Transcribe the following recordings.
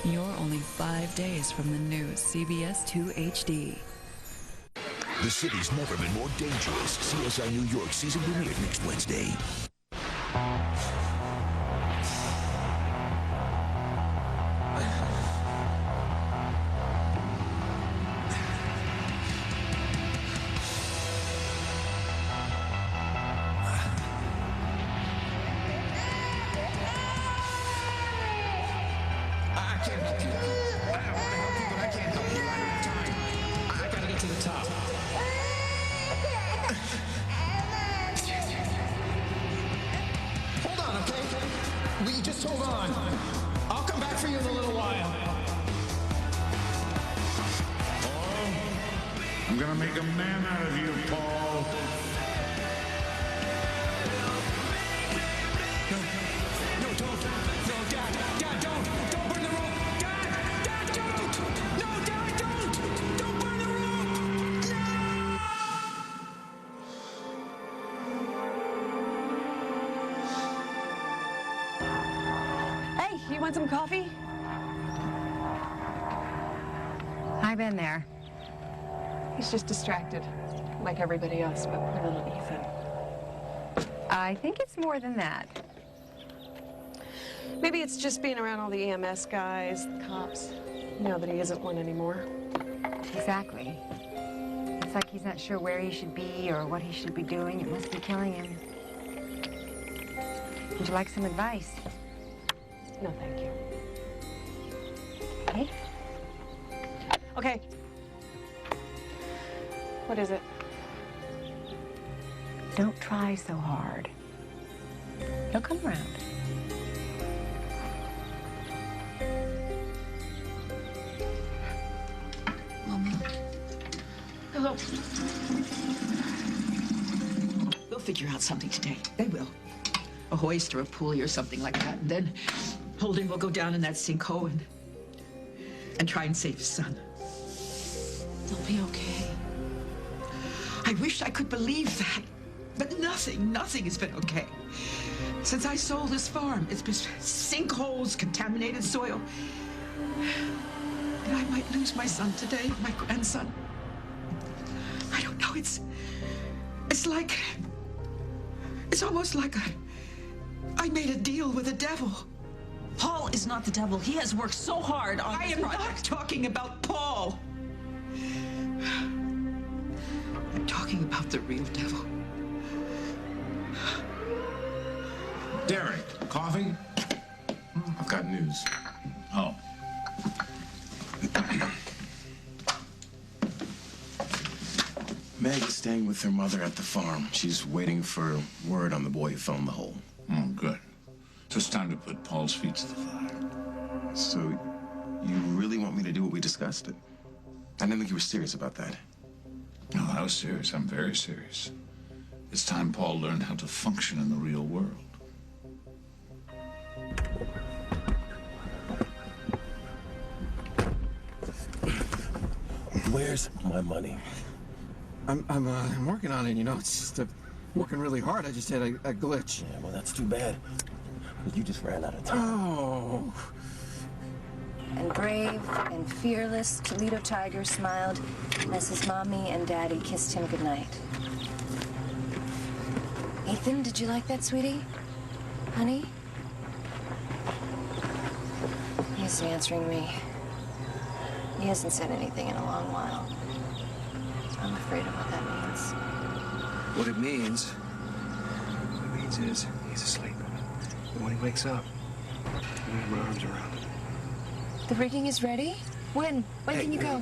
You're only 5 days from the new CBS 2 HD. The city's never been more dangerous. CSI New York season premiere next Wednesday. Just hold on. I'll come back for you in a little while. Paul, I'm gonna make a man out of you, Paul. No, don't. No, Dad, don't burn the rope. Dad, don't. No, Dad, don't burn the rope. Hey, you want some coffee? I've been there. He's just distracted, like everybody else, but poor little Ethan. I think it's more than that. Maybe it's just being around all the EMS guys, the cops, now that he isn't one anymore. Exactly. It's like he's not sure where he should be or what he should be doing. It must be killing him. Would you like some advice? No, thank you. Hey? Okay. What is it? Don't try so hard. He'll come around. Mama. Hello. We'll figure out something today. They will. A hoist or a pulley or something like that. And then Holden will go down in that sinkhole and try and save his son. They'll be okay. I wish I could believe that. But nothing has been okay. Since I sold this farm, it's been sinkholes, contaminated soil. And I might lose my son today, my grandson. I don't know, it's almost like I made a deal with the devil. Paul is not the devil. He has worked so hard on this project. I am not talking about Paul. I'm talking about the real devil. Derek, coffee? I've got news. Oh. Meg is staying with her mother at the farm. She's waiting for word on the boy who fell in the hole. Oh, good. So it's time to put Paul's feet to the fire. So, you really want me to do what we discussed? I didn't think you were serious about that. No, I was serious. I'm very serious. It's time Paul learned how to function in the real world. Where's my money? I'm working on it, you know. It's just working really hard. I just had a glitch. Yeah, well, that's too bad. You just ran out of time. Oh. And brave and fearless, Toledo Tiger smiled as his mommy and daddy kissed him goodnight. Ethan, did you like that, sweetie? Honey? He isn't answering me. He hasn't said anything in a long while. I'm afraid of what that means. What it means is he's asleep. And when he wakes up, I have my arms around him. The rigging is ready? When? When can you go?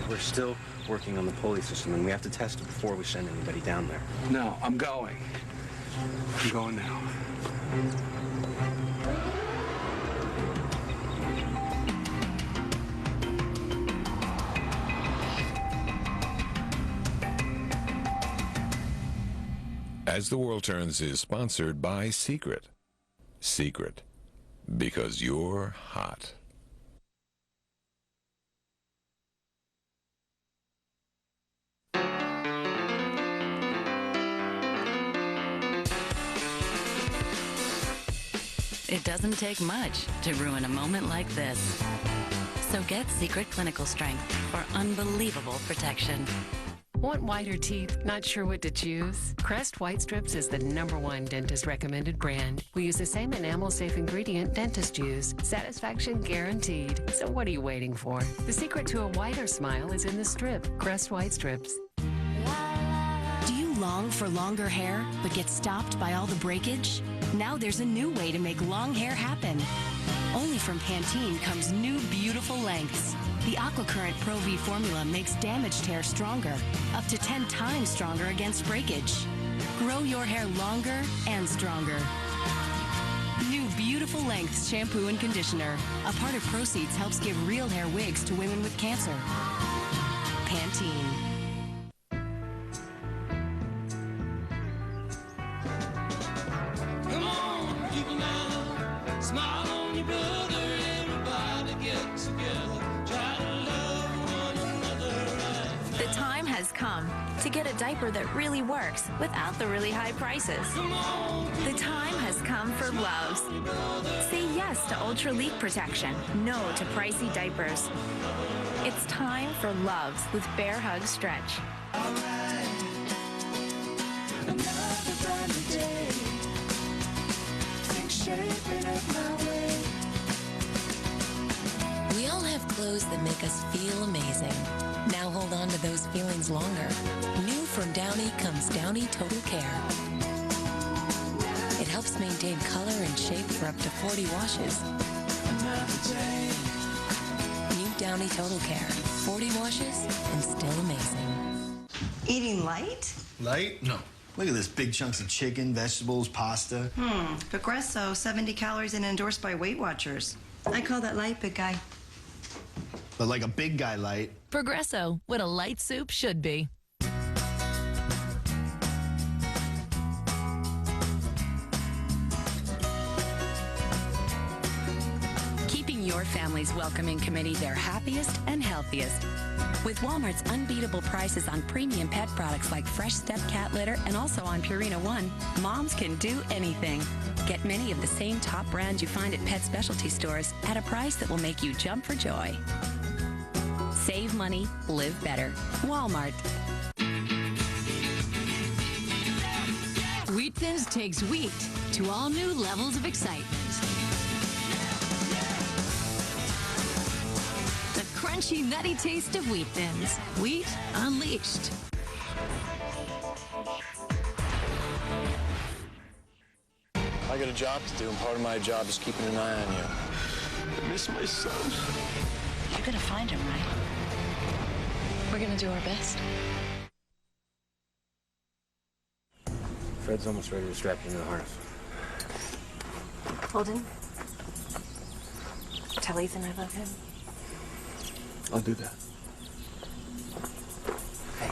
We're still working on the pulley system, and we have to test it before we send anybody down there. No, I'm going. I'm going now. As the World Turns is sponsored by Secret. Secret, because you're hot. It doesn't doesn't take much to ruin a moment like this. So get Secret Clinical Strength for unbelievable protection. Want whiter teeth? Not sure what to choose? Crest White Strips is the #1 dentist recommended brand. We use the same enamel safe ingredient dentists use. Satisfaction guaranteed. So what are you waiting for? The secret to a whiter smile is in the strip. Crest White Strips. Do you long for longer hair but get stopped by all the breakage? Now there's a new way to make long hair happen. Only from Pantene comes new beautiful lengths. The AquaCurrent Pro V formula makes damaged hair stronger, up to 10 times stronger against breakage. Grow your hair longer and stronger. New beautiful lengths shampoo and conditioner. A part of proceeds helps give real hair wigs to women with cancer. Pantene. Come on, people now, smile on your brother, everybody get together, try to love one another right now. The time has come to get a diaper that really works without the really high prices. The time has come for Loves. Say yes to Ultra Leak Protection, no to pricey diapers. It's time for Loves with Bear Hug Stretch. Another brand new day, things shaping up my way. We all have clothes that make us feel amazing. Now hold on to those feelings longer. New from Downy comes Downy Total Care. It helps maintain color and shape for up to 40 washes. New Downy Total Care. 40 washes and still amazing. Eating light? Light? No. Look at this, big chunks of chicken, vegetables, pasta. Progresso, 70 calories and endorsed by Weight Watchers. I call that light, big guy. But like a big guy light. Progresso, what a light soup should be. Keeping your family's welcoming committee their happiest and healthiest. With Walmart's unbeatable prices on premium pet products like Fresh Step Cat Litter and also on Purina One, moms can do anything. Get many of the same top brands you find at pet specialty stores at a price that will make you jump for joy. Save money, live better. Walmart. Wheat Thins takes wheat to all new levels of excitement. The crunchy, nutty taste of Wheat Thins. Wheat unleashed. I got a job to do, and part of my job is keeping an eye on you. I miss my son. You're gonna find him, right? We're gonna do our best. Fred's almost ready to strap you into the harness. Holden, tell Ethan I love him. I'll do that. Hey,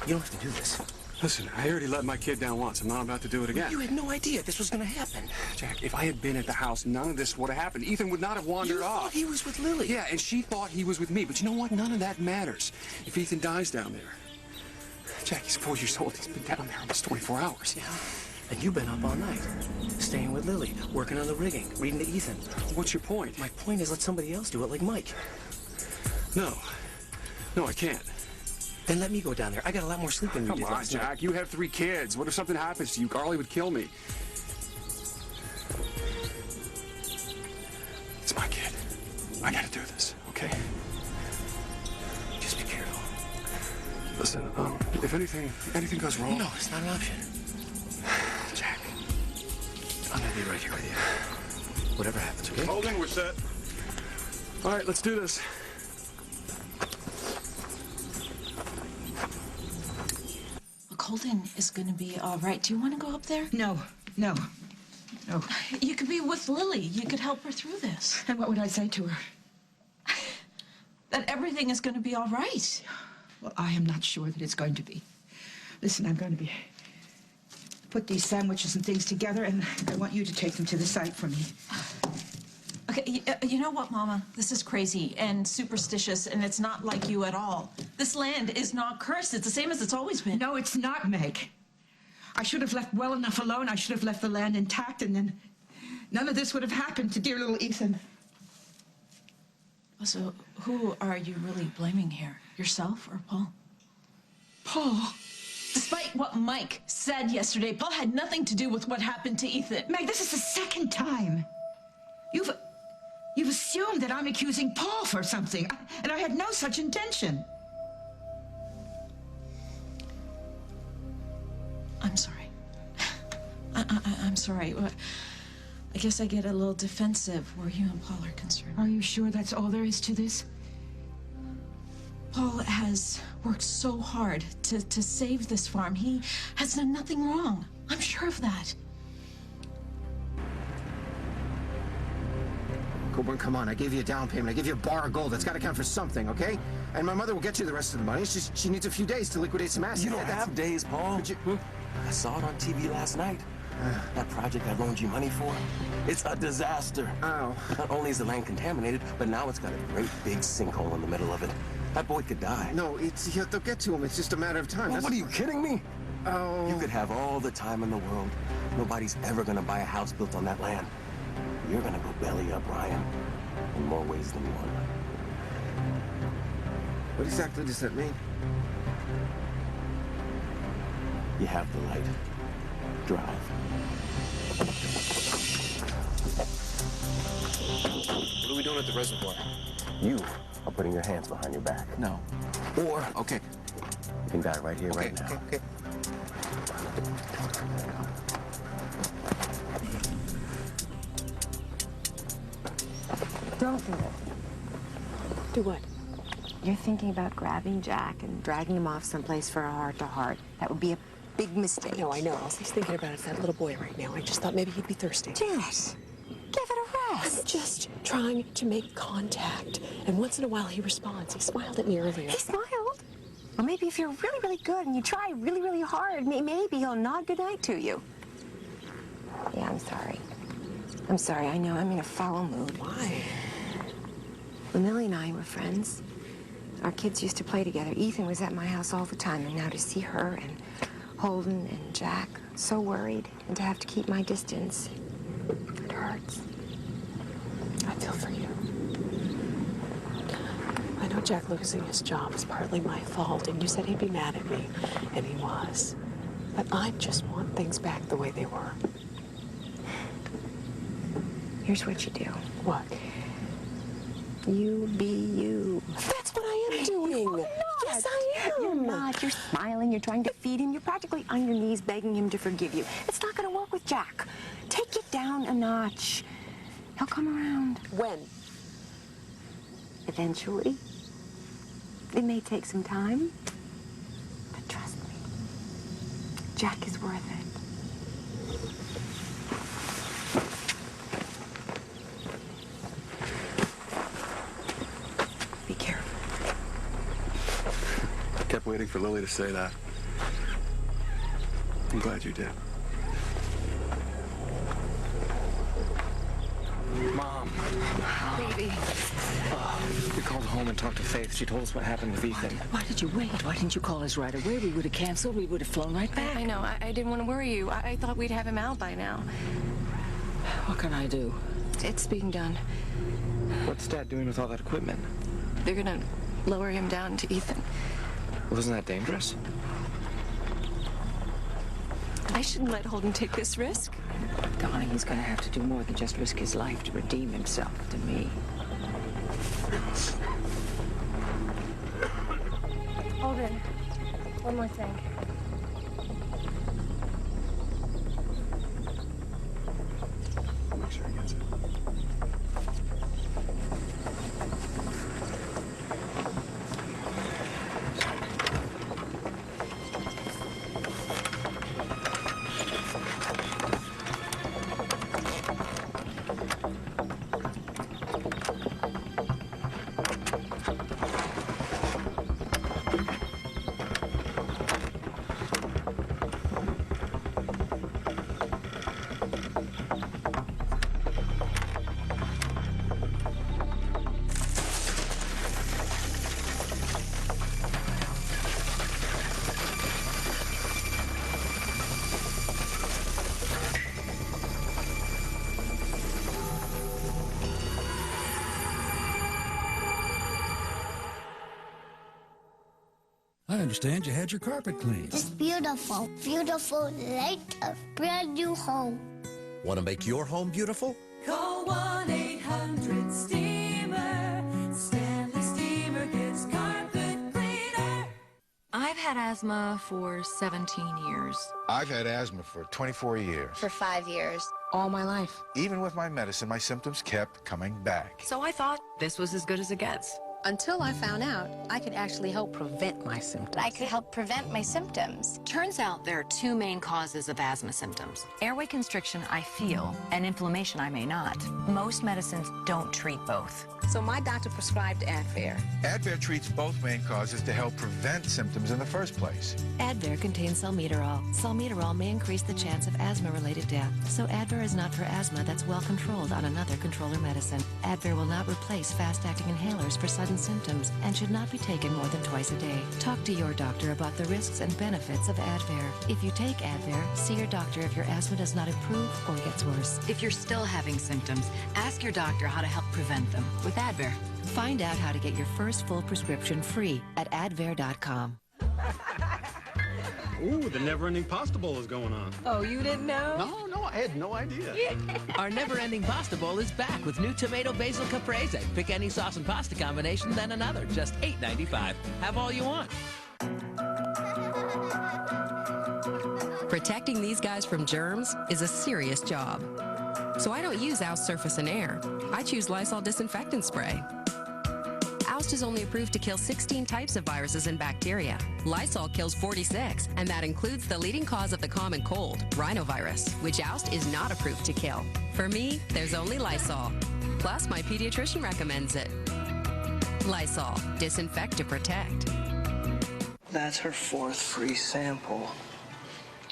you don't have to do this. Listen, I already let my kid down once. I'm not about to do it again. You had no idea this was going to happen. Jack, if I had been at the house, none of this would have happened. Ethan would not have wandered off. Thought he was with Lily. Yeah, and she thought he was with me. But you know what? None of that matters if Ethan dies down there. Jack, he's 4 years old. He's been down there almost 24 hours. Yeah. And you've been up all night, staying with Lily, working on the rigging, reading to Ethan. What's your point? My point is let somebody else do it, like Mike. No. No, I can't. Then let me go down there. I got a lot more sleep than you did Come on, last night. Jack. You have 3 kids. What if something happens to you? Carly would kill me. It's my kid. I gotta do this, okay? Just be careful. Listen, if anything goes wrong... No, it's not an option. Jack. I'm gonna be right here with you. Whatever happens, okay? Holden, we're set. All right, let's do this. Holden is going to be all right. Do you want to go up there? No. No. You could be with Lily. You could help her through this. And what would I say to her? That everything is going to be all right. Well, I am not sure that it's going to be. Listen, I'm going to put these sandwiches and things together, and I want you to take them to the site for me. Okay, you know what, Mama? This is crazy and superstitious, and it's not like you at all. This land is not cursed. It's the same as it's always been. No, it's not, Meg. I should have left well enough alone. I should have left the land intact, and none of this would have happened to dear little Ethan. So, who are you really blaming here? Yourself or Paul? Paul. Despite what Mike said yesterday, Paul had nothing to do with what happened to Ethan. Meg, this is the second time. You've assumed that I'm accusing Paul for something, and I had no such intention. I'm sorry. I'm sorry. I guess I get a little defensive where you and Paul are concerned. Are you sure that's all there is to this? Paul has worked so hard to save this farm. He has done nothing wrong. I'm sure of that. Coburn, come on. I gave you a down payment. I gave you a bar of gold. That's got to count for something, okay? And my mother will get you the rest of the money. It's just she needs a few days to liquidate some assets. You don't have days, Paul. I saw it on TV last night. That project I loaned you money for, it's a disaster. Oh. Not only is the land contaminated, but now it's got a great big sinkhole in the middle of it. That boy could die. No, they'll get to him. It's just a matter of time. Well, what are you kidding me? Oh. You could have all the time in the world. Nobody's ever gonna buy a house built on that land. You're gonna go belly up, Ryan, in more ways than one. What exactly does that mean? You have the light. Drive. What are we doing at the reservoir? You are putting your hands behind your back. No. Or, okay. You can die right here, right now. Okay. Don't do it. Do what? You're thinking about grabbing Jack and dragging him off someplace for a heart-to-heart. That would be a big mistake. No, I know. All he's thinking about is that little boy right now. I just thought maybe he'd be thirsty. Jess, give it a rest. I'm just trying to make contact. And once in a while he responds. He smiled at me earlier. He smiled? Well, maybe if you're really, really good and you try really, really hard, maybe he'll nod goodnight to you. Yeah, I'm sorry. I'm sorry. I know I'm in a foul mood. Why? When Millie and I were friends, our kids used to play together. Ethan was at my house all the time, and now to see her and Holden and Jack so worried and to have to keep my distance, it hurts. I feel for you. I know Jack losing his job was partly my fault, and you said he'd be mad at me, and he was. But I just want things back the way they were. Here's what you do. What? You be you. That's what I am doing. Yes, I am. You're not. You're smiling. You're trying to feed him. You're practically on your knees begging him to forgive you. It's not going to work with Jack. Take it down a notch. He'll come around. When? Eventually. It may take some time, but trust me, Jack is worth it. Be careful. I kept waiting for Lily to say that. I'm glad you did. Mom. Baby. We called home and talked to Faith. She told us what happened with Ethan. Why did you wait? Why didn't you call us right away? We would have canceled. We would have flown right back. I know. I didn't want to worry you. I thought we'd have him out by now. What can I do? It's being done. What's Dad doing with all that equipment? They're gonna lower him down to Ethan. Wasn't that dangerous? I shouldn't let Holden take this risk. Darling, he's going to have to do more than just risk his life to redeem himself to me. Holden, one more thing. Make sure he gets it. I understand you had your carpet cleaned. It's beautiful. Beautiful like a brand new home. Want to make your home beautiful? Call 1-800-STEAMER. Stanley Steamer gets carpet cleaner. I've had asthma for 17 years. I've had asthma for 24 years. For 5 years. All my life. Even with my medicine, my symptoms kept coming back. So I thought this was as good as it gets. Until I found out I could actually help prevent my symptoms. I could help prevent my symptoms. Turns out there are two main causes of asthma symptoms. Airway constriction I feel, and inflammation I may not. Most medicines don't treat both. So my doctor prescribed Advair. Advair treats both main causes to help prevent symptoms in the first place. Advair contains salmeterol. Salmeterol may increase the chance of asthma-related death, so Advair is not for asthma that's well controlled on another controller medicine. Advair will not replace fast-acting inhalers for sudden symptoms and should not be taken more than twice a day. Talk to your doctor about the risks and benefits of Advair. If you take Advair, see your doctor if your asthma does not improve or gets worse. If you're still having symptoms, ask your doctor how to help prevent them with Advair. Find out how to get your first full prescription free at Advair.com. Ooh, the never-ending pasta bowl is going on. Oh, you didn't know? No, I had no idea. Our never-ending pasta bowl is back with new tomato basil caprese. Pick any sauce and pasta combination, then another. Just $8.95. Have all you want. Protecting these guys from germs is a serious job. So I don't use Oust Surface and Air. I choose Lysol disinfectant spray. Oust is only approved to kill 16 types of viruses and bacteria. Lysol kills 46, and that includes the leading cause of the common cold, rhinovirus, which Oust is not approved to kill. For me, there's only Lysol. Plus, my pediatrician recommends it. Lysol, disinfect to protect. That's her 4th free sample.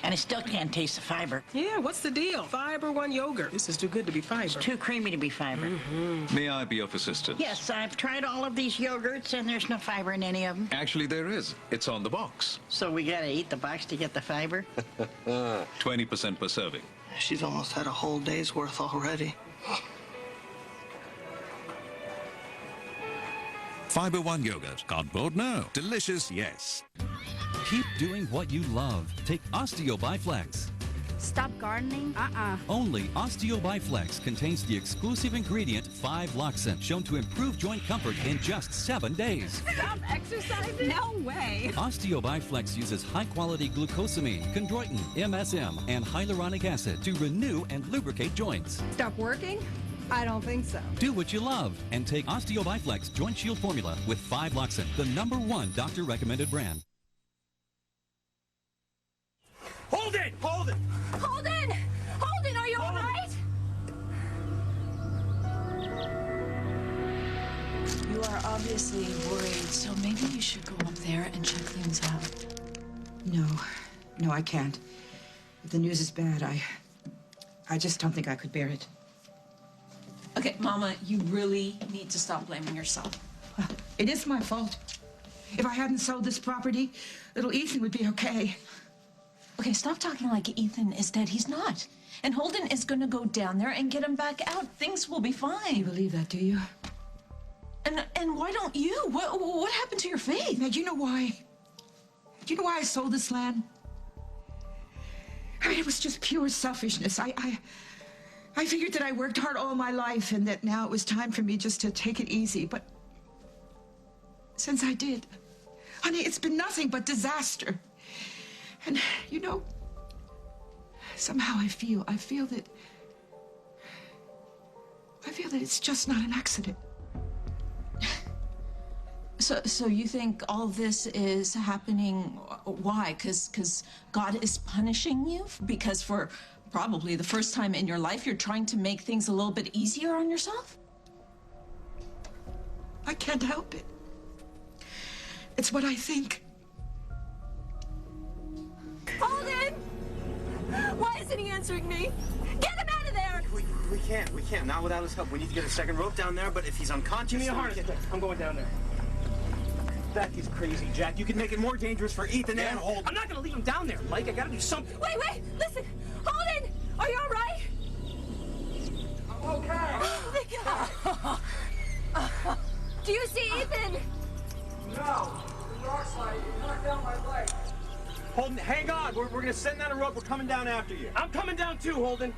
And I still can't taste the fiber. Yeah, what's the deal? Fiber One yogurt. This is too good to be fiber. It's too creamy to be fiber. May I be of assistance? Yes, I've tried all of these yogurts, and there's no fiber in any of them. Actually, there is. It's on the box. So we gotta eat the box to get the fiber? 20% per serving. She's almost had a whole day's worth already. Fiber One yogurt. Can't bold, no. Delicious, yes. Keep doing what you love. Take OsteoBiflex. Stop gardening? Only OsteoBiflex contains the exclusive ingredient 5-Loxin, shown to improve joint comfort in just 7 days. Stop exercising? No way. OsteoBiflex uses high-quality glucosamine, chondroitin, MSM, and hyaluronic acid to renew and lubricate joints. Stop working? I don't think so. Do what you love and take OsteoBiflex Joint Shield Formula with 5-Loxin, the #1 doctor-recommended brand. Hold it! Hold it! Holden! Holden, are you all right? You are obviously worried, so maybe you should go up there and check things out. No, I can't. If the news is bad, I just don't think I could bear it. Okay, Mama, you really need to stop blaming yourself. It is my fault. If I hadn't sold this property, little Ethan would be okay. Okay, stop talking like Ethan is dead. He's not. And Holden is going to go down there and get him back out. Things will be fine. You believe that, do you? And why don't you? What happened to your faith? Now, do you know why? Do you know why I sold this land? I mean, it was just pure selfishness. I figured that I worked hard all my life and that now it was time for me just to take it easy. But since I did, honey, it's been nothing but disaster. And, you know, somehow I feel that it's just not an accident. So you think all this is happening, why? Because God is punishing you? Because for probably the first time in your life, you're trying to make things a little bit easier on yourself? I can't help it. It's what I think. Holden! Why isn't he answering me? Get him out of there! We can't. Not without his help. We need to get a second rope down there, but if he's unconscious... Give me a harness. I'm going down there. That is crazy, Jack. You can make it more dangerous for Ethan and Holden. I'm not going to leave him down there, Mike. I got to do something. Wait! Listen! Holden! Are you all right? I'm okay. Oh, do you see Ethan? No. We are Holden, hang on. We're gonna send down a rope. We're coming down after you. I'm coming down too, Holden.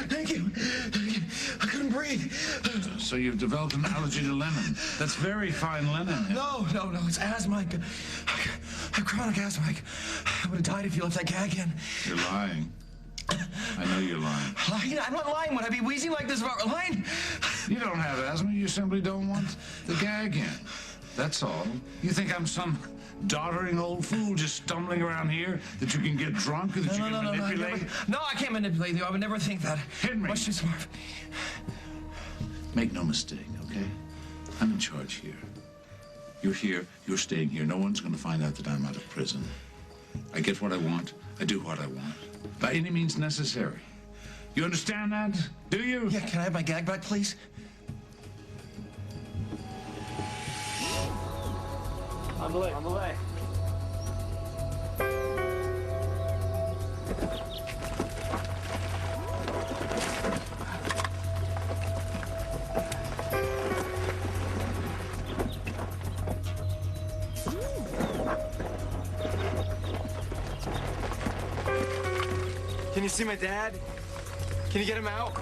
Thank you. I couldn't breathe. So you've developed an allergy to lemon. That's very fine lemon. No, it's asthma. I have chronic asthma. I would have died if you left that gag in. You're lying. I know you're lying. Lying? I'm not lying. Would I be wheezing like this if I were lying? You don't have asthma. You simply don't want the gag in. That's all. You think I'm some doddering old fool just stumbling around here that you can get drunk or that you can manipulate? No, I can't manipulate you. I would never think that. Henry. Much too smart. Make no mistake, okay? I'm in charge here. You're here. You're staying here. No one's going to find out that I'm out of prison. I get what I want. I do what I want. By any means necessary. You understand that? Do you? Yeah, can I have my gag back, please? On the way, on the way. Can you see my dad? Can you get him out? All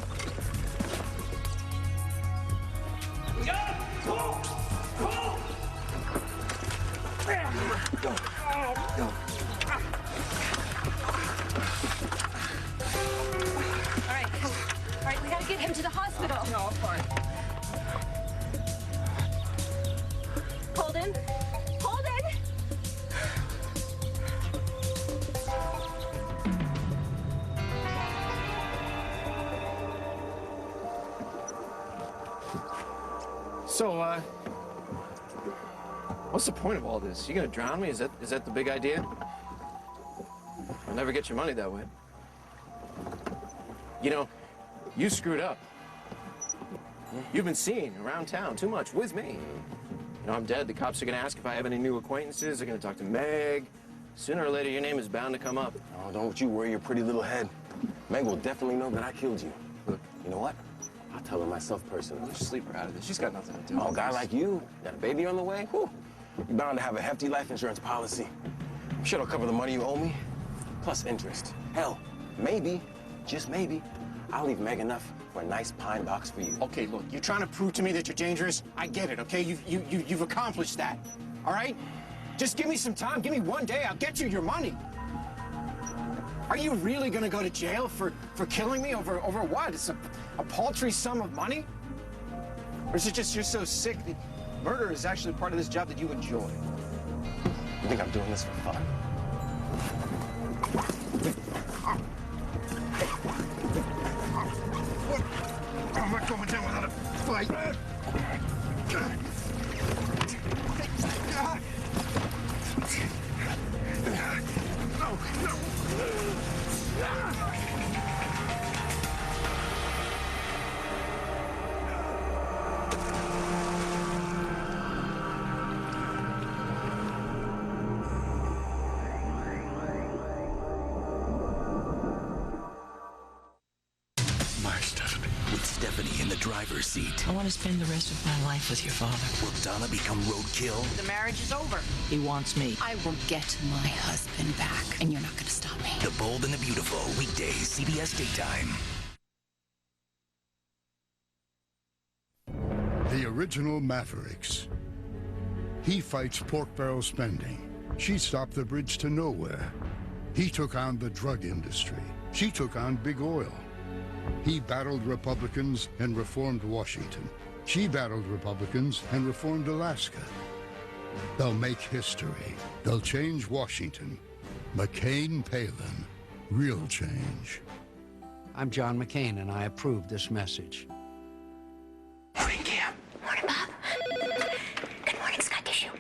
right, we gotta get him to the hospital. No, I'm fine. Holden? Holden! So, what's the point of all this? You gonna drown me? Is that the big idea? I'll never get your money that way. You know, you screwed up. You've been seen around town too much with me. You know, I'm dead. The cops are gonna ask if I have any new acquaintances. They're gonna talk to Meg. Sooner or later, your name is bound to come up. Oh, don't you worry your pretty little head. Meg will definitely know that I killed you. Look, you know what? I'll tell her myself personally. Just leave her out of this. She's got nothing to do with Oh, a guy like you, got a baby on the way? Whew. You're bound to have a hefty life insurance policy. I'm sure it'll cover the money you owe me, plus interest. Hell, maybe, just maybe, I'll leave Meg enough for a nice pine box for you. Okay, look, you're trying to prove to me that you're dangerous. I get it, okay? You've accomplished that, all right? Just give me some time. Give me one day. I'll get you your money. Are you really gonna go to jail for killing me over what? It's a paltry sum of money? Or is it just you're so sick that murder is actually part of this job that you enjoy? You think I'm doing this for fun? I'm not going down without a fight. No. With Stephanie in the driver's seat, I want to spend the rest of my life with your father. will Donna become roadkill? The marriage is over. He wants me. I will get my husband back, and you're not going to stop me. The Bold and the Beautiful, weekdays, CBS Daytime. The original Mavericks. He fights pork barrel spending. She stopped the bridge to nowhere. He took on the drug industry. She took on big oil. He battled Republicans and reformed Washington. She battled Republicans and reformed Alaska. They'll make history. They'll change Washington. McCain-Palin. Real change. I'm John McCain, and I approve this message. Morning, Cam. Morning, Bob. Good morning, Scott Tissue.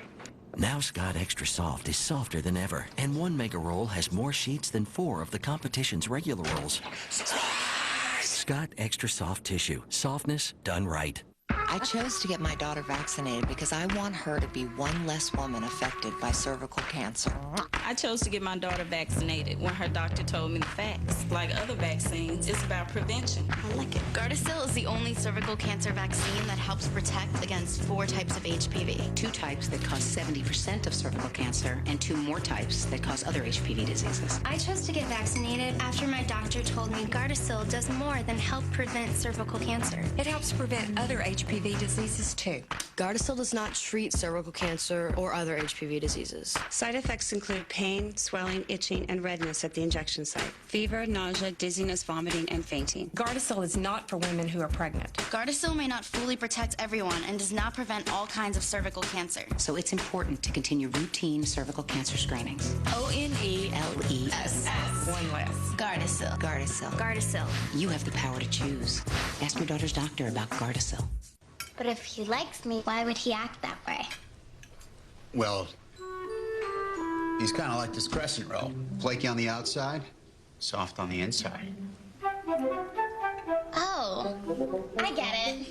Now Scott Extra Soft is softer than ever, and one mega roll has more sheets than 4 of the competition's regular rolls. Scott Extra Soft Tissue. Softness done right. I chose to get my daughter vaccinated because I want her to be one less woman affected by cervical cancer. I chose to get my daughter vaccinated when her doctor told me the facts. Like other vaccines, it's about prevention. I like it. Gardasil is the only cervical cancer vaccine that helps protect against 4 types of HPV. 2 types that cause 70% of cervical cancer and 2 more types that cause other HPV diseases. I chose to get vaccinated after my doctor told me Gardasil does more than help prevent cervical cancer. It helps prevent other HPV diseases too. Gardasil does not treat cervical cancer or other HPV diseases. Side effects include pain, swelling, itching, and redness at the injection site, fever, nausea, dizziness, vomiting, and fainting. Gardasil is not for women who are pregnant. Gardasil may not fully protect everyone and does not prevent all kinds of cervical cancer. So it's important to continue routine cervical cancer screenings. ONELES. One less. Gardasil. Gardasil. Gardasil. You have the power to choose. Ask your daughter's doctor about Gardasil. But if he likes me, why would he act that way? Well, he's kind of like this crescent roll. Flaky on the outside, soft on the inside. Oh, I get it.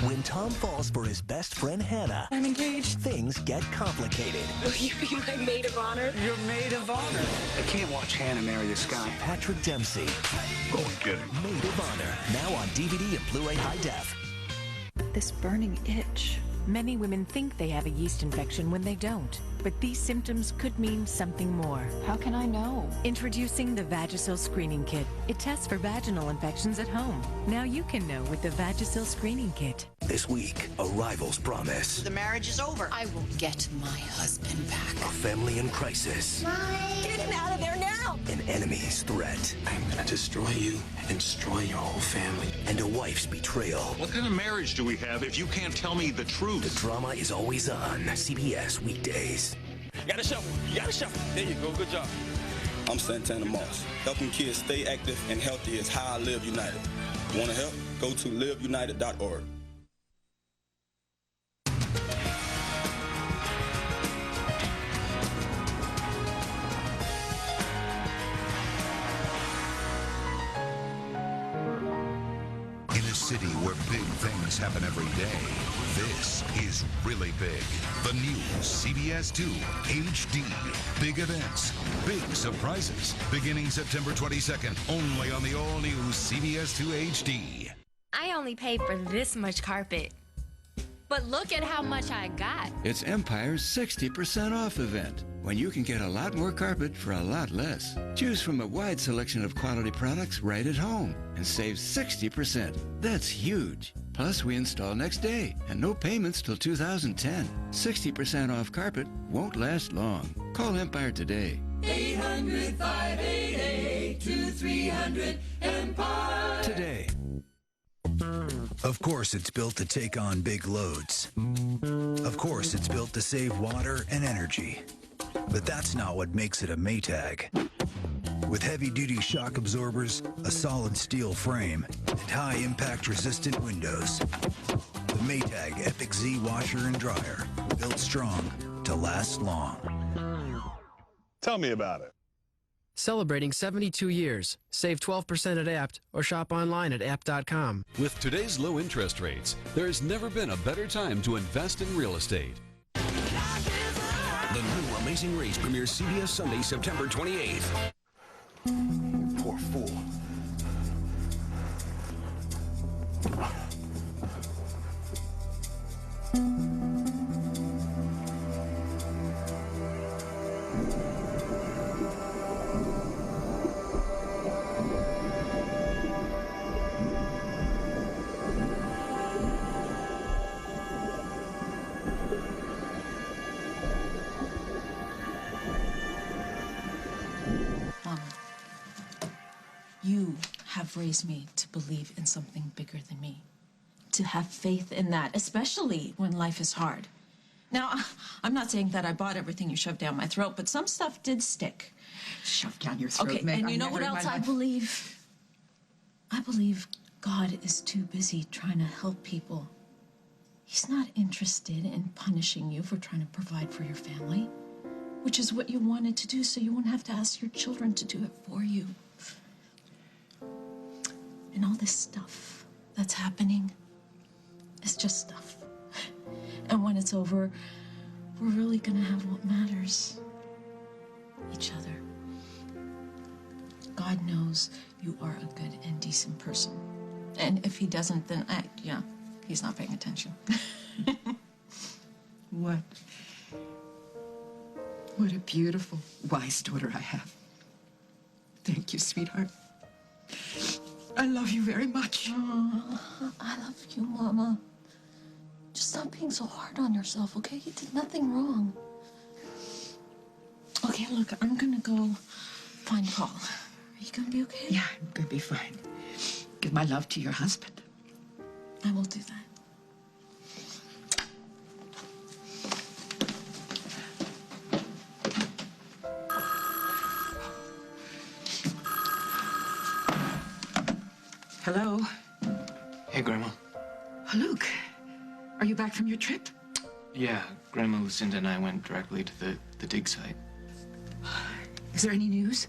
When Tom falls for his best friend Hannah, I'm engaged. Things get complicated. Will you be my maid of honor? Your maid of honor. I can't watch Hannah marry this guy. Patrick Dempsey, Go and get him. Maid of Honor, now on DVD and Blu-ray High Def. This burning itch. Many women think they have a yeast infection when they don't, but these symptoms could mean something more. How can I know? Introducing the Vagisil Screening Kit. It tests for vaginal infections at home. Now you can know with the Vagisil Screening Kit. This week, a rival's promise. The marriage is over. I will get my husband back. A family in crisis. Get him out of there now! An enemy's threat. I'm gonna destroy you and destroy your whole family. And a wife's betrayal. What kind of marriage do we have if you can't tell me the truth? The drama is always on. CBS weekdays. You gotta shuffle. You gotta shuffle. There you go. Good job. I'm Santana Moss. Helping kids stay active and healthy is how I live United. Want to help? Go to liveunited.org. In a city where big things happen every day, this is really big. The new CBS 2 HD. Big events, big surprises. Beginning September 22nd, only on the all-new CBS 2 HD. I only paid for this much carpet. But look at how much I got. It's Empire's 60% off event, when you can get a lot more carpet for a lot less. Choose from a wide selection of quality products right at home and save 60%. That's huge. Plus, we install next day and no payments till 2010. 60% off carpet won't last long. Call Empire today. 800-588-2300 Empire. Today. Of course it's built to take on big loads. Of course it's built to save water and energy. But that's not what makes it a Maytag. With heavy-duty shock absorbers, a solid steel frame, and high-impact resistant windows. The Maytag Epic Z washer and dryer, built strong to last long. Tell me about it. Celebrating 72 years. Save 12% at Apt or shop online at apt.com. With today's low interest rates, there has never been a better time to invest in real estate. The new Amazing Race premieres CBS Sunday, September 28th. Poor fool. You have raised me to believe in something bigger than me, to have faith in that, especially when life is hard. Now, I'm not saying that I bought everything you shoved down my throat, but some stuff did stick. Shoved down your throat, Okay, Meg. and you I know never what in my else I life- believe? I believe God is too busy trying to help people. He's not interested in punishing you for trying to provide for your family, which is what you wanted to do so you won't have to ask your children to do it for you. And all this stuff that's happening, It's just stuff. And when it's over, we're really gonna have what matters. Each other. God knows you are a good and decent person. And if he doesn't, then he's not paying attention. What a beautiful, wise daughter I have. Thank you, sweetheart. I love you very much. Oh, I love you, Mama. Just stop being so hard on yourself, okay? You did nothing wrong. Okay, look, I'm gonna go find Paul. Are you gonna be okay? Yeah, I'm gonna be fine. Give my love to your husband. I will do that. Hello? Hey, Grandma. Oh, Luke, are you back from your trip? Yeah, Grandma Lucinda and I went directly to the dig site. Is there any news?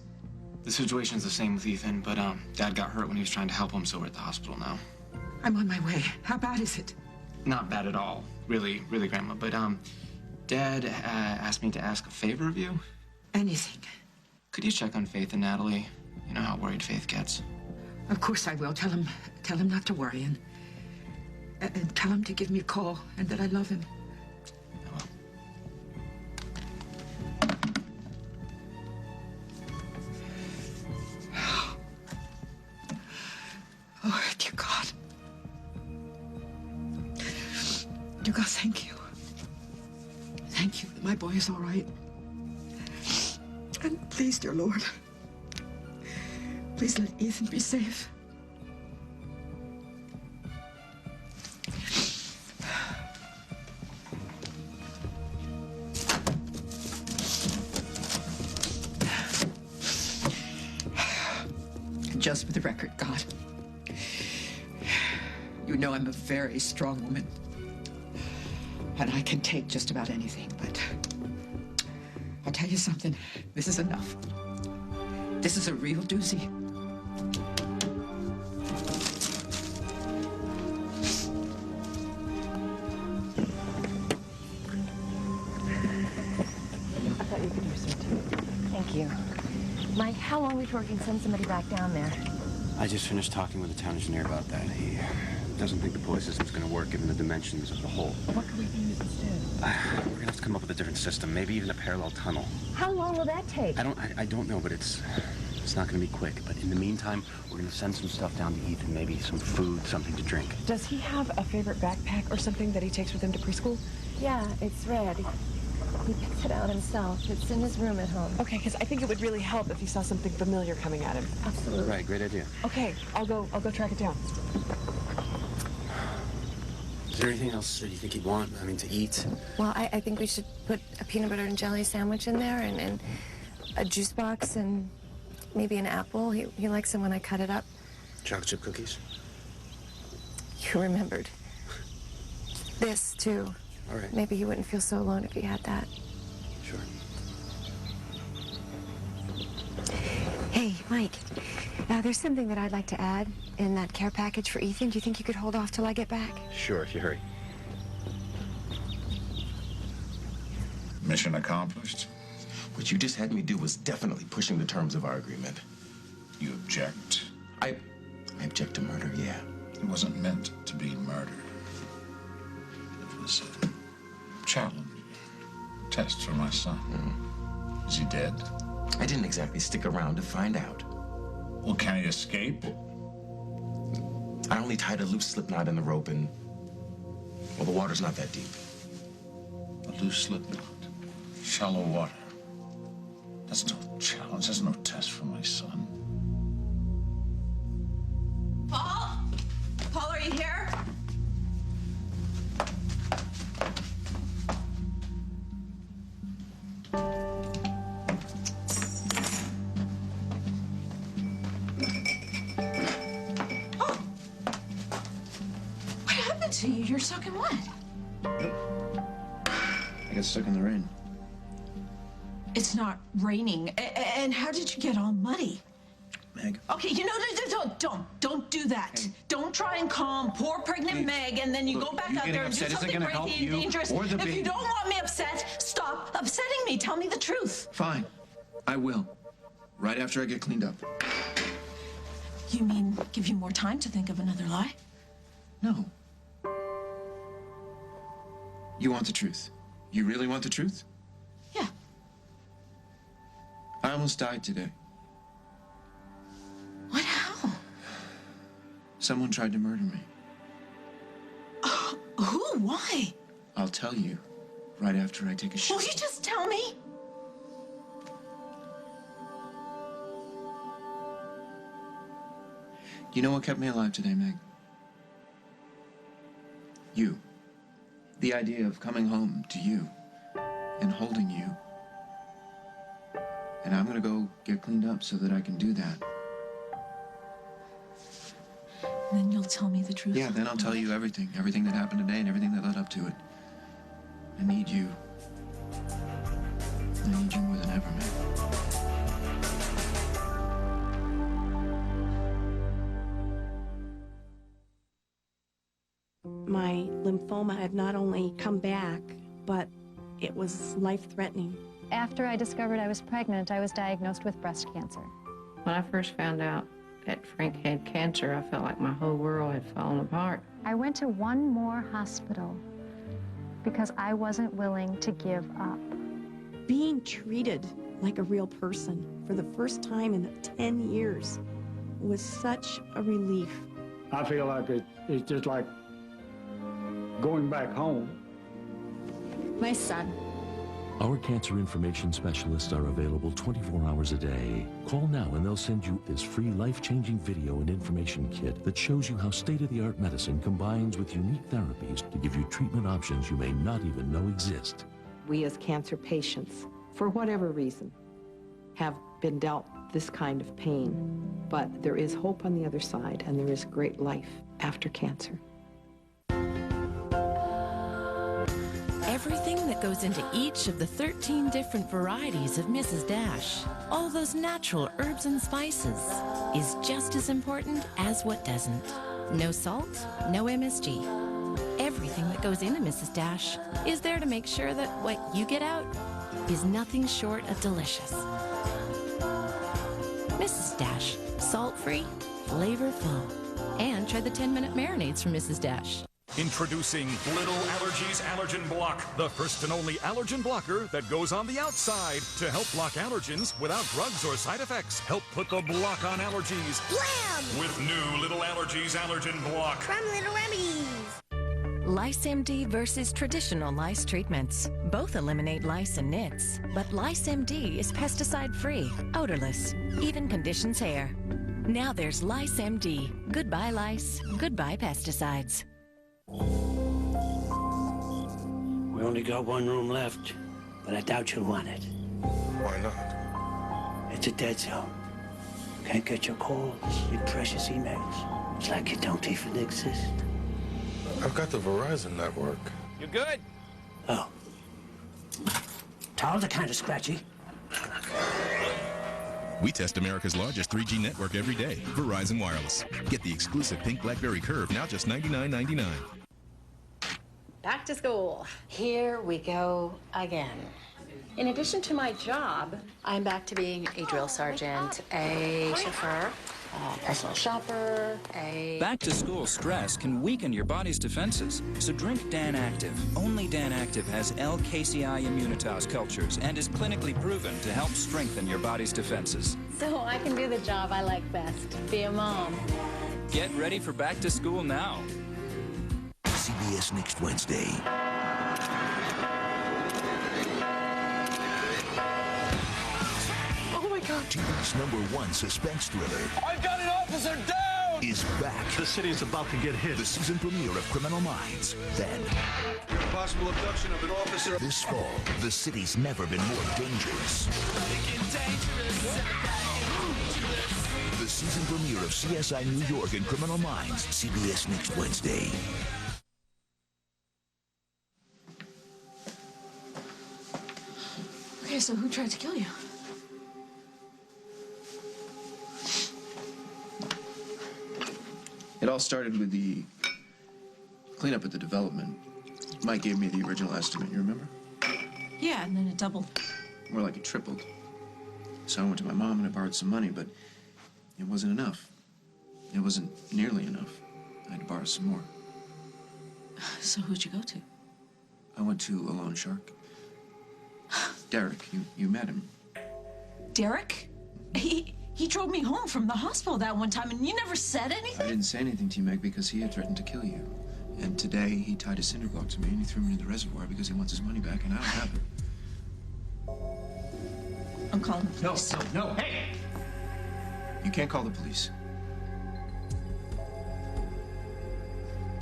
The situation's the same with Ethan, but Dad got hurt when he was trying to help him, so we're at the hospital now. I'm on my way. How bad is it? Not bad at all, really, Grandma. But Dad asked me to ask a favor of you. Anything. Could you check on Faith and Natalie? You know how worried Faith gets. Of course I will. Tell him not to worry, and tell him to give me a call and that I love him. I will. Oh, dear God. Dear God, thank you. Thank you that my boy is all right. And please, dear Lord, please let Ethan be safe. Just for the record, God, you know I'm a very strong woman. And I can take just about anything, but I'll tell you something. This is enough. This is a real doozy. I thought you could use some tea. Thank you. Mike, how long before we can send somebody back down there? I just finished talking with the town engineer about that. He doesn't think the pulley system's going to work given the dimensions of the hole. What can we use instead? We're going to have to come up with a different system, maybe even a parallel tunnel. How long will that take? I don't know, but it's not going to be quick. But in the meantime, we're going to send some stuff down to Ethan, maybe some food, something to drink. Does he have a favorite backpack or something that he takes with him to preschool? Yeah, it's red. He picked it out himself. It's in his room at home. Okay, because I think it would really help if he saw something familiar coming at him. Absolutely. Right, great idea. Okay, I'll go track it down. Is there anything else that you think he'd want? I mean, to eat? Well, I think we should put a peanut butter and jelly sandwich in there and a juice box and maybe an apple. He likes them when I cut it up. Chocolate chip cookies? You remembered. This, too. All right. Maybe he wouldn't feel so alone if he had that. Sure. Hey, Mike. There's something that I'd like to add in that care package for Ethan. Do you think you could hold off till I get back? Sure, if you hurry. Mission accomplished. What you just had me do was definitely pushing the terms of our agreement. You object? I object to murder, yeah. It wasn't meant to be murder. It was a challenge, a test for my son. Is he dead? I didn't exactly stick around to find out. Well, can he escape? I only tied a loose slip knot in the rope and, well, the water's not that deep. A loose slip knot. Shallow water. That's no challenge. That's no test for my son. Paul? Paul, are you here? What happened to you? You're soaking wet. I got stuck in the rain. It's not raining. And how did you get all muddy? Meg. Okay, you know, don't do that. Don't don't try and calm poor pregnant Meg, and then you go back out there and do something crazy and dangerous. If you don't want me upset, stop upsetting me. Tell me the truth. Fine. I will. Right after I get cleaned up. You mean give you more time to think of another lie? No. You want the truth? You really want the truth? Yeah. I almost died today. What? How? Someone tried to murder me. Who? Why? I'll tell you right after I take a shit. Will you just tell me? You know what kept me alive today, Meg? You. The idea of coming home to you and holding you. And I'm gonna go get cleaned up so that I can do that. Then you'll tell me the truth. Yeah, then I'll tell you everything. Everything that happened today and everything that led up to it. I need you. I need you more than ever, Meg. My lymphoma had not only come back, but it was life-threatening. After I discovered I was pregnant, I was diagnosed with breast cancer. When I first found out that Frank had cancer, I felt like my whole world had fallen apart. I went to one more hospital because I wasn't willing to give up. Being treated like a real person for the first time in 10 years was such a relief. I feel like it's just like going back home. My son. Our cancer information specialists are available 24 hours a day. Call now and they'll send you this free life-changing video and information kit that shows you how state-of-the-art medicine combines with unique therapies to give you treatment options you may not even know exist. We as cancer patients, for whatever reason, have been dealt this kind of pain. But there is hope on the other side, and there is great life after cancer. Everything that goes into each of the 13 different varieties of Mrs. Dash, all those natural herbs and spices, is just as important as what doesn't. No salt, no MSG. Everything that goes into Mrs. Dash is there to make sure that what you get out is nothing short of delicious. Mrs. Dash, salt-free, flavorful. And try the 10-minute marinades from Mrs. Dash. Introducing Little Allergies Allergen Block, the first and only allergen blocker that goes on the outside to help block allergens without drugs or side effects. Help put the block on allergies. Blam! With new Little Allergies Allergen Block. From Little Remedies. Lice MD versus traditional lice treatments. Both eliminate lice and nits, but Lice MD is pesticide-free, odorless, even conditions hair. Now there's Lice MD. Goodbye lice, goodbye pesticides. We only got one room left, but I doubt you'll want it. Why not? It's a dead zone. Can't get your calls, your precious emails. It's like you don't even exist. I've got the Verizon network. You good? Oh. Towels are kind of scratchy. We test America's largest 3G network every day. Verizon Wireless. Get the exclusive pink BlackBerry Curve, now just $99.99. Back to school. Here we go again. In addition to my job, I'm back to being a drill sergeant, a chauffeur, a personal shopper, a... Back to school stress can weaken your body's defenses. So drink Dan Active. Only Dan Active has L-casein immunitase cultures and is clinically proven to help strengthen your body's defenses. So I can do the job I like best, be a mom. Get ready for back to school now. CBS next Wednesday. Oh my God! TV's #1 suspense thriller. I've got an officer down! Is back. The city is about to get hit. The season premiere of Criminal Minds. Then, Possible abduction of an officer. this fall, the city's never been more dangerous. The season premiere of CSI New York and Criminal Minds. CBS next Wednesday. Okay, so who tried to kill you? It all started with the cleanup at the development. Mike gave me the original estimate, you remember? Yeah, and then it doubled. More like it tripled. So I went to my mom and I borrowed some money, but it wasn't enough. It wasn't nearly enough. I had to borrow some more. So who'd you go to? I went to a loan shark. Derek, you met him. Derek? He drove me home from the hospital that one time, and you never said anything? I didn't say anything to you, Meg, because he had threatened to kill you. And today, he tied a cinder block to me and he threw me into the reservoir because he wants his money back, and I don't have it. I'm calling the No, police. no, hey! You can't call the police.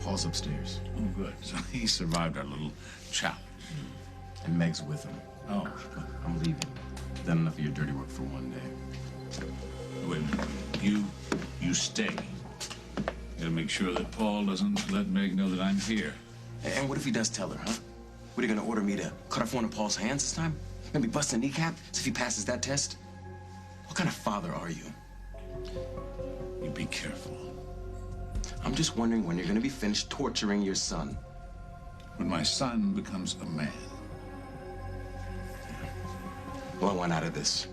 Paul's upstairs. Oh, good. So he survived our little challenge. And Meg's with him. Oh. I'm leaving. Done enough of your dirty work for one day. Wait a minute. You stay. Gotta make sure that Paul doesn't let Meg know that I'm here. And what if he does tell her, huh? What, are you gonna order me to cut off one of Paul's hands this time? Maybe bust a kneecap, see if he passes that test? What kind of father are you? You be careful. I'm just wondering when you're gonna be finished torturing your son. When my son becomes a man. Well, I want out of this.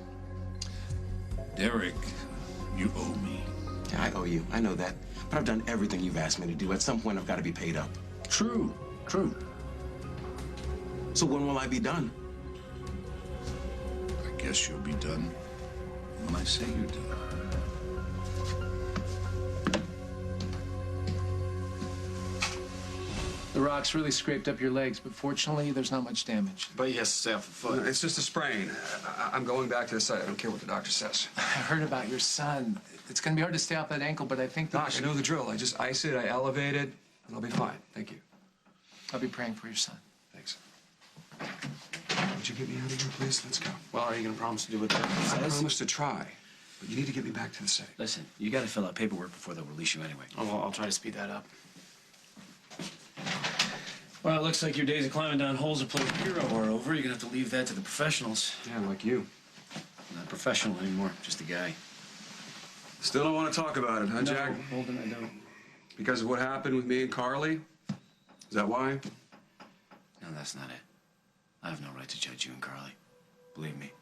Derek, you owe me. Yeah, I owe you. I know that. But I've done everything you've asked me to do. At some point, I've got to be paid up. True. So when will I be done? I guess you'll be done when I say you're done. The rocks really scraped up your legs, but fortunately, there's not much damage. But he has to stay off the foot. It's just a sprain. I'm going back to the site. I don't care what the doctor says. I heard about your son. It's going to be hard to stay off that ankle, but I think that... Doc, I know the drill. I just ice it, I elevate it, and I'll be fine. Thank you. I'll be praying for your son. Thanks. Would you get me out of here, please? Let's go. Well, are you going to promise to do what the doctor I says? promise to try, but you need to get me back to the site. Listen, you got to fill out paperwork before they'll release you anyway. Oh, well, I'll try to speed that up. Well, it looks like your days of climbing down holes to play hero are over. You're going to have to leave that to the professionals. Yeah, like you. Not professional anymore, just a guy. Still don't want to talk about it, huh, Jack? No, Holden, I don't. Because of what happened with me and Carly? Is that why? No, that's not it. I have no right to judge you and Carly. Believe me.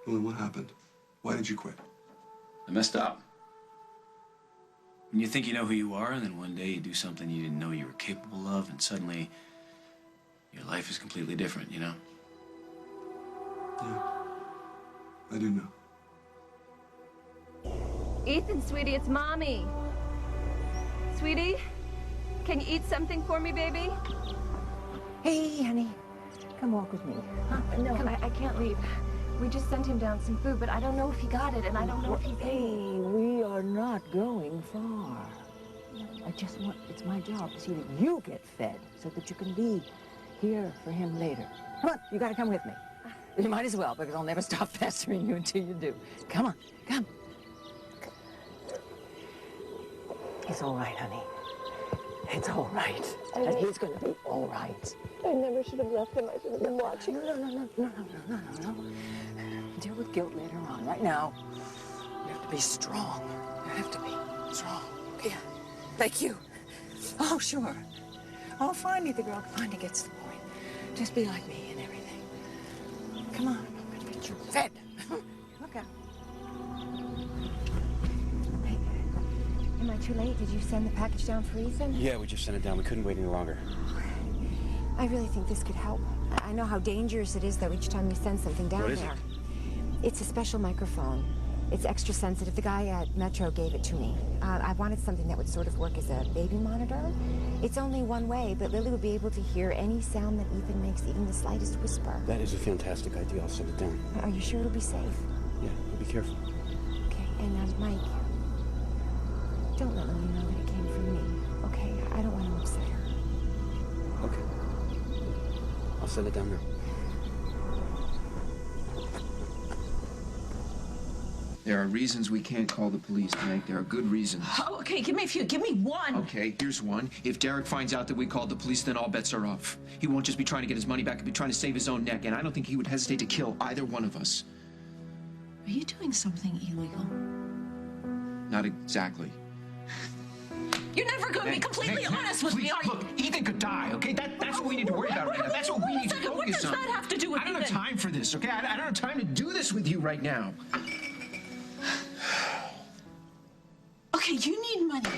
Well, then what happened? Why did you quit? I messed up. When you think you know who you are, and then one day you do something you didn't know you were capable of, and suddenly your life is completely different, you know? Yeah. I do know. Ethan, sweetie, it's Mommy. Sweetie, can you eat something for me, baby? Hey, honey, come walk with me. Huh? No, I can't leave. We just sent him down some food, but I don't know if he got it, and I don't know if he's Hey, we are not going far. I just want, it's my job to see that you get fed so that you can be here for him later. Come on, you gotta come with me. You might as well, because I'll never stop pestering you until you do. Come on, come. It's all right, honey. It's all right. And he's gonna be all right. I never should have left him. I should have been watching. No. Deal with guilt later on. Right now, you have to be strong. You have to be strong. Yeah, like you. Oh, sure. Oh, finally the girl finally gets the point. Just be like me and everything. Come on, I'm gonna get you fed. Look out. Hey, am I too late? Did you send the package down for Ethan? Yeah, we just sent it down. We couldn't wait any longer. I really think this could help. I know how dangerous it is, though, each time you send something down What is there. it? It's a special microphone. It's extra sensitive. The guy at Metro gave it to me. I wanted something that would sort of work as a baby monitor. It's only one way, but Lily would be able to hear any sound that Ethan makes, even the slightest whisper. That is a fantastic idea. I'll send it down. Are you sure it'll be safe? Yeah, be careful. Okay, and Mike, don't let Lily know that it came from me, okay? I don't want to upset her. Okay. I'll send it down now. There are reasons we can't call the police, Meg. There are good reasons. Oh, okay, give me a few. Give me one. Okay, here's one. If Derek finds out that we called the police, then all bets are off. He won't just be trying to get his money back, he'll be trying to save his own neck, and I don't think he would hesitate to kill either one of us. Are you doing something illegal? Not exactly. You're never going to be completely honest with me, are you? Look, Ethan could die, okay? That's what we need to worry about right now. That's what we need to focus on. What does that have to do with I don't have time for this, okay? I don't have time to do this with you right now. Okay, you need money,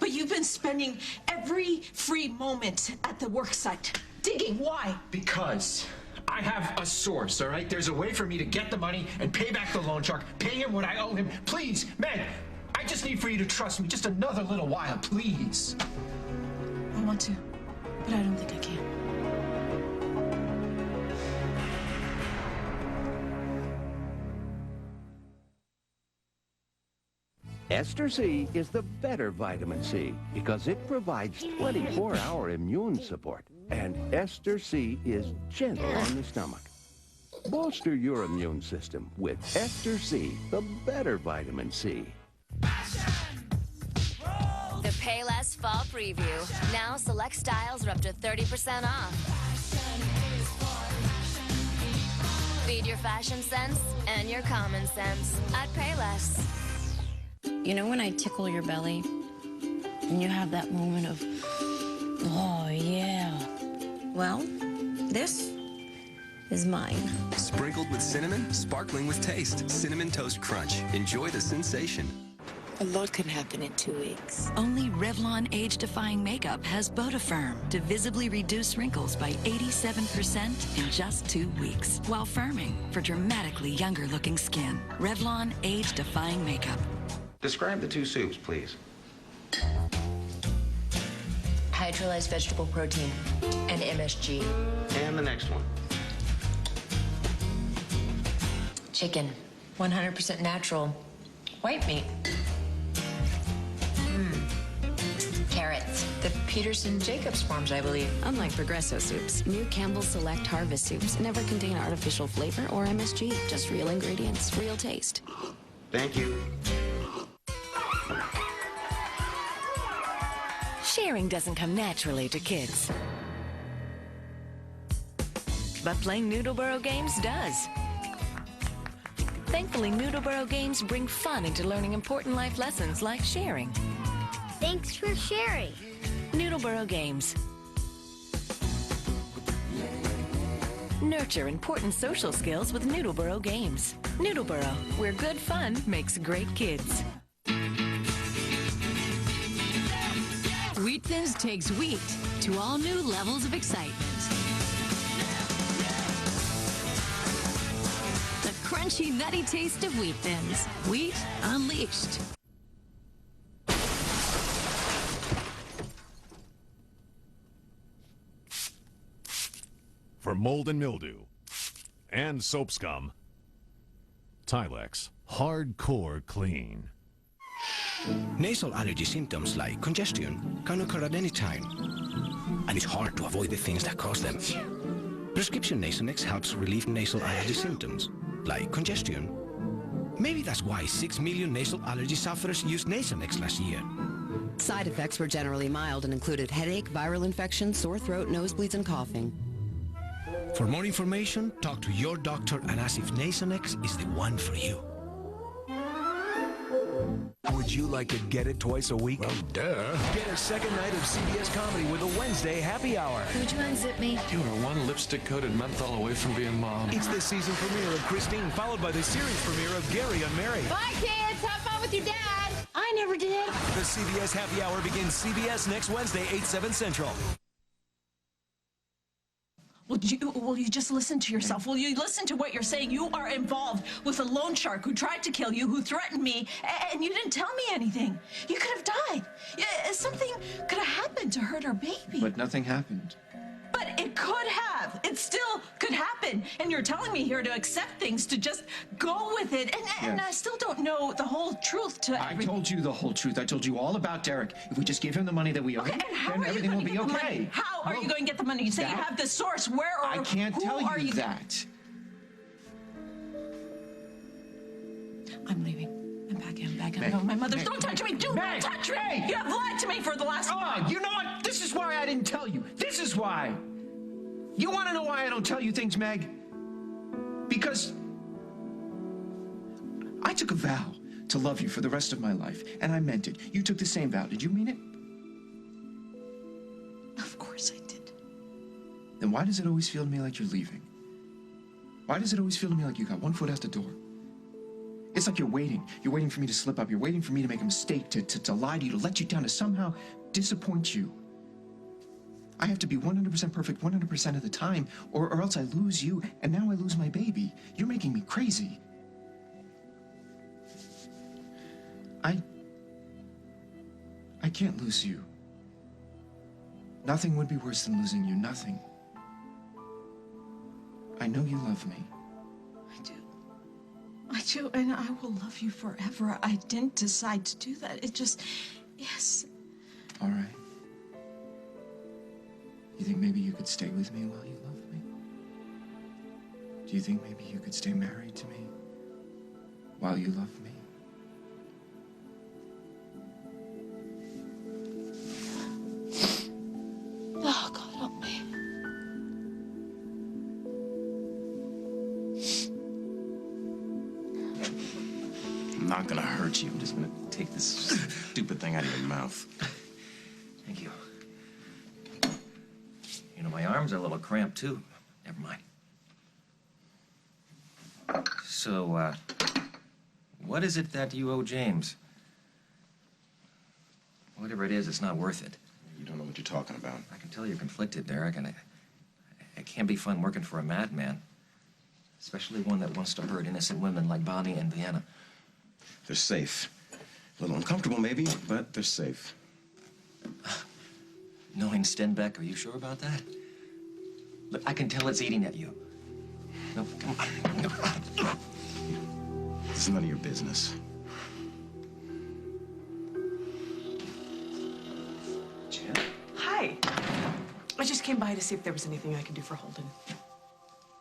but you've been spending every free moment at the work site. Digging, why? Because I have a source, all right? There's a way for me to get the money and pay back the loan shark, pay him what I owe him. Please, Meg, I just need for you to trust me just another little while, please. I want to, but I don't think I can. Ester C is the better vitamin C because it provides 24-hour immune support. And Ester C is gentle on the stomach. Bolster your immune system with Ester C, the better vitamin C. The Payless Fall Preview. Now select styles are up to 30% off. Feed your fashion sense and your common sense at Payless. You know when I tickle your belly and you have that moment of, oh yeah. Well, this is mine. Sprinkled with cinnamon, sparkling with taste. Cinnamon Toast Crunch. Enjoy the sensation. A lot can happen in 2 weeks. Only Revlon age-defying makeup has Bodafirm to visibly reduce wrinkles by 87% in just 2 weeks, while firming for dramatically younger-looking skin. Revlon age-defying makeup. Describe the 2 soups, please. Hydrolyzed vegetable protein and MSG. And the next one. Chicken, 100% natural. White meat. Carrots. The Peterson-Jacobs farms, I believe. Unlike Progresso soups, new Campbell Select Harvest soups never contain artificial flavor or MSG. Just real ingredients, real taste. Thank you. Sharing doesn't come naturally to kids. But playing Noodleboro games does. Thankfully, Noodleboro games bring fun into learning important life lessons like sharing. Thanks for sharing. Noodleboro games. Nurture important social skills with Noodleboro games. Noodleboro, where good fun makes great kids. Wheat Thins takes wheat to all new levels of excitement. The crunchy, nutty taste of Wheat Thins. Wheat unleashed. For mold and mildew and soap scum, Tilex Hardcore Clean. Nasal allergy symptoms like congestion can occur at any time, and it's hard to avoid the things that cause them. Prescription Nasonex helps relieve nasal allergy symptoms, like congestion. Maybe that's why 6 million nasal allergy sufferers used Nasonex last year. Side effects were generally mild and included headache, viral infection, sore throat, nosebleeds, and coughing. For more information, talk to your doctor and ask if Nasonex is the one for you. Would you like to get it twice a week? Well, duh. Get a second night of CBS comedy with a Wednesday happy hour. Would you unzip me? You are one lipstick-coated menthol away from being mom. It's the season premiere of Christine, followed by the series premiere of Gary and Mary. Bye, kids. Have fun with your dad. I never did. The CBS happy hour begins CBS next Wednesday, 8/7 Central. Will you just listen to yourself? Will you listen to what you're saying? You are involved with a loan shark who tried to kill you, who threatened me, and you didn't tell me anything. You could have died. Something could have happened to hurt our baby. But nothing happened. But it could have. It still could happen. And you're telling me here to accept things, to just go with it. And I still don't know the whole truth to everything. I told you the whole truth. I told you all about Derek. If we just give him the money that we owe him, then everything will be okay. How are you going to get the money? You say you have the source. Where or I can't who tell are you that. I'm leaving. I'm back in. No, my mother's. Don't touch me. Do not touch me. You have lied to me for the last. Oh, you know what? This is why I didn't tell you. This is why. You want to know why I don't tell you things, Meg? Because I took a vow to love you for the rest of my life, and I meant it. You took the same vow. Did you mean it? course I did. Then why does it always feel to me like you're leaving? Why does it always feel to me like you got one foot out the door? It's like you're waiting. You're waiting for me to slip up. You're waiting for me to make a mistake, to lie to you, to let you down, to somehow disappoint you. I have to be 100% perfect 100% of the time, or else I lose you, and now I lose my baby. You're making me crazy. I can't lose you. Nothing would be worse than losing you. Nothing. I know you love me. I do, and I will love you forever. I didn't decide to do that. It just, yes. All right. You think maybe you could stay with me while you love me? Do you think maybe you could stay married to me while you love me? Oh, God, help me. I'm not gonna hurt you. I'm just gonna take this stupid thing out of your mouth. Thank you. You know, my arms are a little cramped, too. Never mind. So, what is it that you owe James? Whatever it is, it's not worth it. You don't know what you're talking about. I can tell you're conflicted, Derek, and it can't be fun working for a madman. Especially one that wants to hurt innocent women like Bonnie and Vienna. They're safe. A little uncomfortable, maybe, but they're safe. Knowing Stenbeck, are you sure about that? Look, I can tell it's eating at you. No, come on. No. This is none of your business. Jen? Hi. I just came by to see if there was anything I could do for Holden.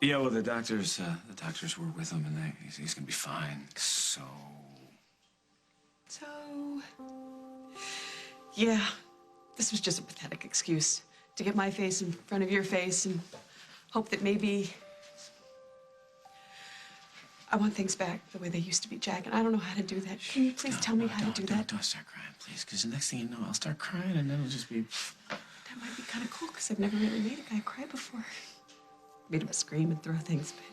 Yeah, well, the doctors were with him, and he's gonna be fine. So, yeah, this was just a pathetic excuse to get my face in front of your face and hope that maybe I want things back the way they used to be, Jack, and I don't know how to do that. Can you please tell me how to do that? Don't start crying, please, because the next thing you know, I'll start crying, and then it'll just be... That might be kind of cool, because I've never really made a guy cry before. Made him scream and throw things, but...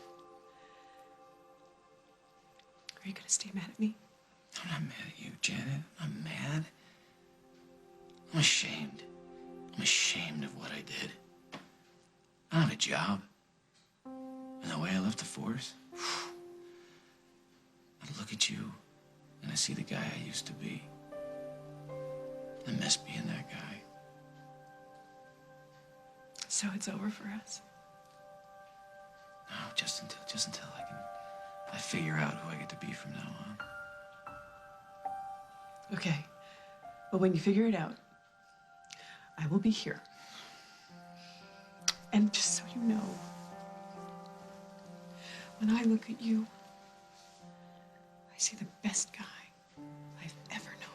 Are you gonna stay mad at me? I'm not mad at you, Janet. I'm mad. I'm ashamed. I'm ashamed of what I did. I don't have a job. And the way I left the force, I look at you, and I see the guy I used to be. I miss being that guy. So it's over for us? No, just until I figure out who I get to be from now on. Okay. Well, when you figure it out, I will be here. And just so you know, when I look at you, I see the best guy I've ever known.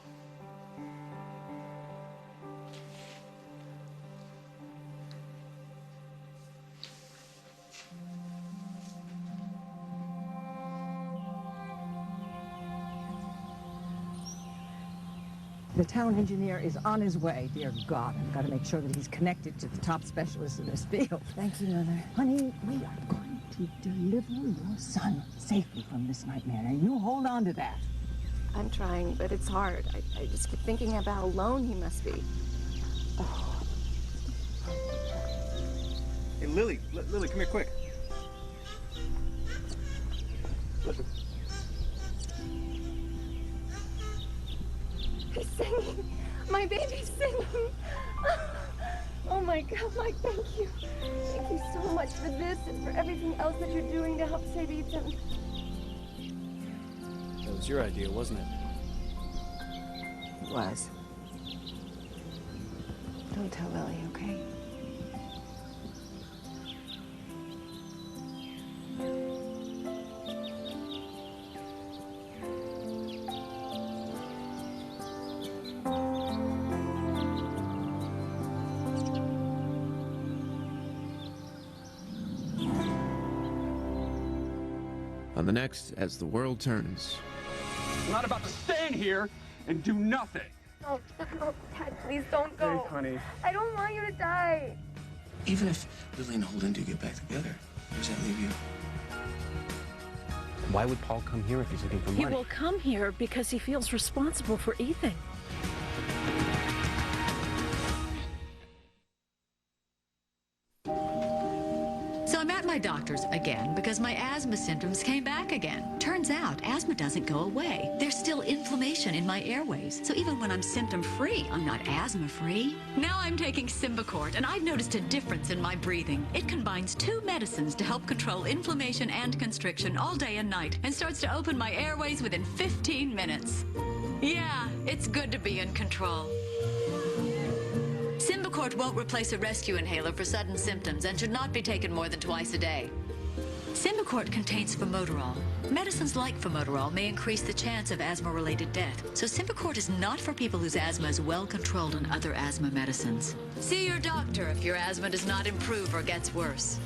The town engineer is on his way. Dear God, I've got to make sure that he's connected to the top specialists in this field. Thank you, Mother. Honey, we are going to deliver your son safely from this nightmare. Now, you hold on to that. I'm trying, but it's hard. I just keep thinking about how alone he must be. Oh. Hey, Lily, Lily, come here quick. Listen. He's singing. My baby's singing. Oh my God, Mike, thank you. Thank you so much for this and for everything else that you're doing to help save Ethan. That was your idea, wasn't it? It was. Don't tell Lily, okay? On the next As the World Turns. I'm not about to stand here and do nothing. No, no, Dad, please don't go. Hey, honey. I don't want you to die. Even if Lily and Holden do get back together, does that leave you? Why would Paul come here if he's looking for money? He will come here because he feels responsible for Ethan. So I'm at my doctor's again because my asthma symptoms came back again. Turns out asthma doesn't go away. There's still inflammation in my airways. So even when I'm symptom-free, I'm not asthma-free. Now I'm taking Symbicort, and I've noticed a difference in my breathing. It combines 2 medicines to help control inflammation and constriction all day and night, and starts to open my airways within 15 minutes. Yeah, it's good to be in control. Symbicort won't replace a rescue inhaler for sudden symptoms and should not be taken more than twice a day. Symbicort contains formoterol. Medicines like formoterol may increase the chance of asthma-related death, so Symbicort is not for people whose asthma is well controlled on other asthma medicines. See your doctor if your asthma does not improve or gets worse.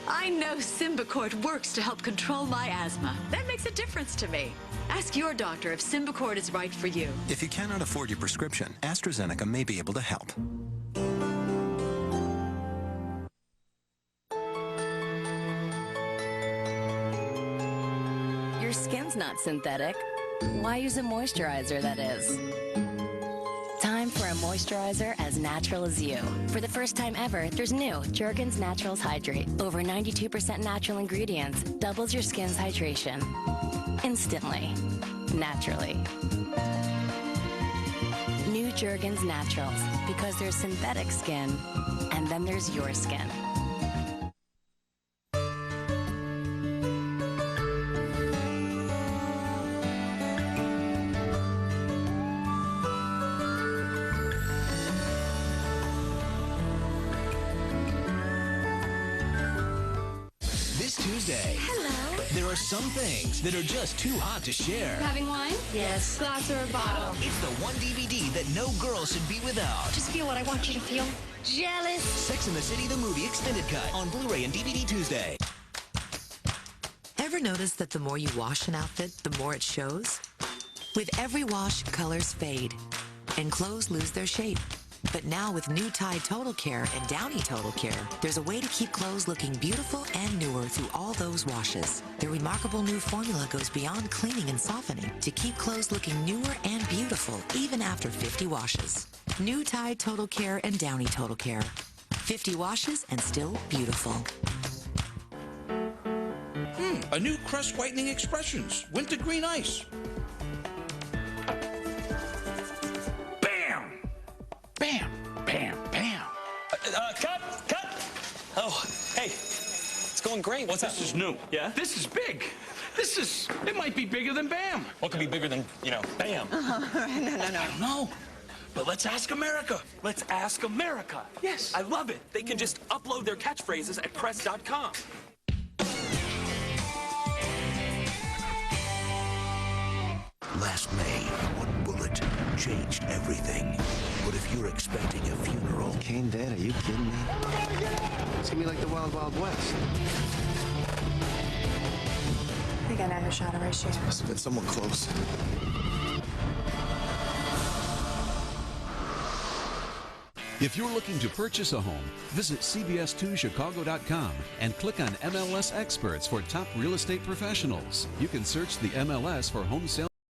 I know Symbicort works to help control my asthma. That makes a difference to me. Ask your doctor if Symbicort is right for you. If you cannot afford your prescription, AstraZeneca may be able to help. Your skin's not synthetic. Why use a moisturizer, that is? Time for a moisturizer as natural as you. For the first time ever, there's new Jergens Naturals Hydrate. Over 92% natural ingredients doubles your skin's hydration. Instantly. Naturally. New Jergens Naturals, because there's synthetic skin, and then there's your skin. Tuesday. Hello. There are some things that are just too hot to share. Having wine? Yes. Glass or a bottle? It's the one DVD that no girl should be without. Just feel what I want you to feel. Jealous. Sex and the City, the movie extended cut on Blu-ray and DVD Tuesday. Ever notice that the more you wash an outfit, the more it shows? With every wash, colors fade, and clothes lose their shape. But now with new Tide Total Care and Downy Total Care, there's a way to keep clothes looking beautiful and newer through all those washes. Their remarkable new formula goes beyond cleaning and softening to keep clothes looking newer and beautiful even after 50 washes. New Tide Total Care and Downy Total Care. 50 washes and still beautiful. A new Crest Whitening Expressions Winter Green Ice. Bam! Bam! Bam! Cut! Oh, hey. It's going great. What's This is new. Yeah? This is big. It might be bigger than Bam. What could be bigger than, Bam? No. I don't know. But let's ask America. Let's ask America. Yes. I love it. They can just upload their catchphrases at Crest.com. Last May, one bullet changed everything. But if you're expecting a funeral... Kane dead? Are you kidding me? It's gonna be like the Wild Wild West. I think I know who shot her, is she? Must have been someone close. If you're looking to purchase a home, visit CBS2Chicago.com and click on MLS Experts for top real estate professionals. You can search the MLS for home sales.